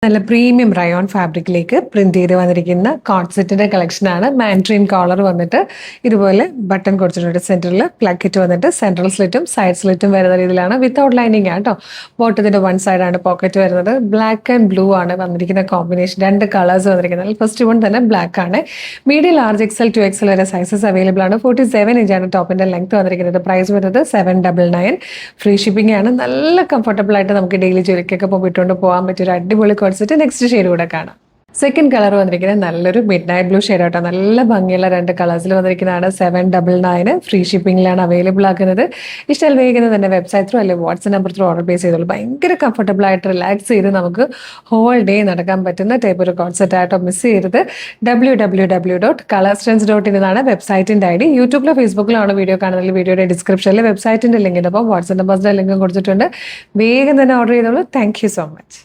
നല്ല premium rayon ഫാബ്രിക്കിലേക്ക് print ചെയ്ത് വന്നിരിക്കുന്ന കോട്ട് സെറ്റിന്റെ കളക്ഷനാണ്. മാൻഡ്രീൻ കോളർ വന്നിട്ട് ഇതുപോലെ ബട്ടൺ കൊടുത്തിട്ടുണ്ട്. സെന്ററിൽ പ്ലക്കിറ്റ് വന്നിട്ട് സെൻട്രൽ സ്ലിറ്റും സൈഡ് സ്ലിറ്റും വരുന്ന രീതിയിലാണ്. വിത്തൗട്ട് ലൈനിങ് ആണ് കേട്ടോ. ബോട്ടത്തിന്റെ വൺ സൈഡ് ആണ് പോക്കറ്റ് വരുന്നത്. ബ്ലാക്ക് ആൻഡ് ബ്ലൂ ആണ് വന്നിരിക്കുന്ന കോമ്പിനേഷൻ. രണ്ട് കളേഴ്സ് വന്നിരിക്കുന്നത്. ഫസ്റ്റ് വൺ തന്നെ ബ്ലാക്ക് ആണ്. മീഡിയം ലാർജ് എക്സൽ 2XL വരെ സൈസസ് അവൈലബിൾ ആണ്. 47 ഇഞ്ചാണ് ടോപ്പിന്റെ ലെങ്ത് വന്നിരിക്കുന്നത്. പ്രൈസ് വരുന്നത് 799. ഫ്രീ ഷിപ്പിംഗ് ആണ്. നല്ല കംഫർട്ടബിൾ ആയിട്ട് നമുക്ക് ഡെയിലി ജോലിക്കൊക്കെ പോയിട്ടുകൊണ്ട് പോകാൻ പറ്റിയ ഒരു അടിപൊളി നെക്സ്റ്റ് ഷെയ്ഡ് കൂടെ കാണാം. സെക്കൻഡ് കളർ വന്നിരിക്കുന്നത് നല്ലൊരു മിഡ് നൈറ്റ് ബ്ലൂ ഷെയ്ഡ് ആട്ടോ. നല്ല ഭംഗിയുള്ള രണ്ട് കളേഴ്സിൽ വന്നിരിക്കുന്നതാണ്. 799. ഫ്രീ ഷിപ്പിംഗിലാണ് അവൈലബിൾ ആക്കുന്നത്. ഇഷ്ടം വേഗം തന്നെ വെബ്സൈറ്റ് ത്രൂ അല്ലെങ്കിൽ WhatsApp number through order place ചെയ്തോളൂ. ഭയങ്കര കംഫർട്ടബിൾ ആയിട്ട് റിലാക്സ് ചെയ്ത് നമുക്ക് ഹോൾ ഡേ നടക്കാൻ പറ്റുന്ന ടൈപ്പ് ഒരു കോൺസെപ്റ്റ് ആയിട്ടോ. മിസ് ചെയ്തത് www.colorstrends.in എന്നാണ് വെബ്സൈറ്റിന്റെ ഐഡി. യൂട്യൂബിലോ ഫേസ്ബുക്കിലാണ് വീഡിയോ കാണുന്നത്. വീഡിയോയുടെ ഡിസ്ക്രിപ്ഷനിൽ വെബ്സൈറ്റിന്റെ ലിങ്കിന്റെ ഒപ്പം വാട്സ്ആപ്പ് നമ്പേഴ്സിന്റെ ലിങ്കും കൊടുത്തിട്ടുണ്ട്. വേഗം തന്നെ ഓർഡർ ചെയ്തോളൂ. Thank you so much.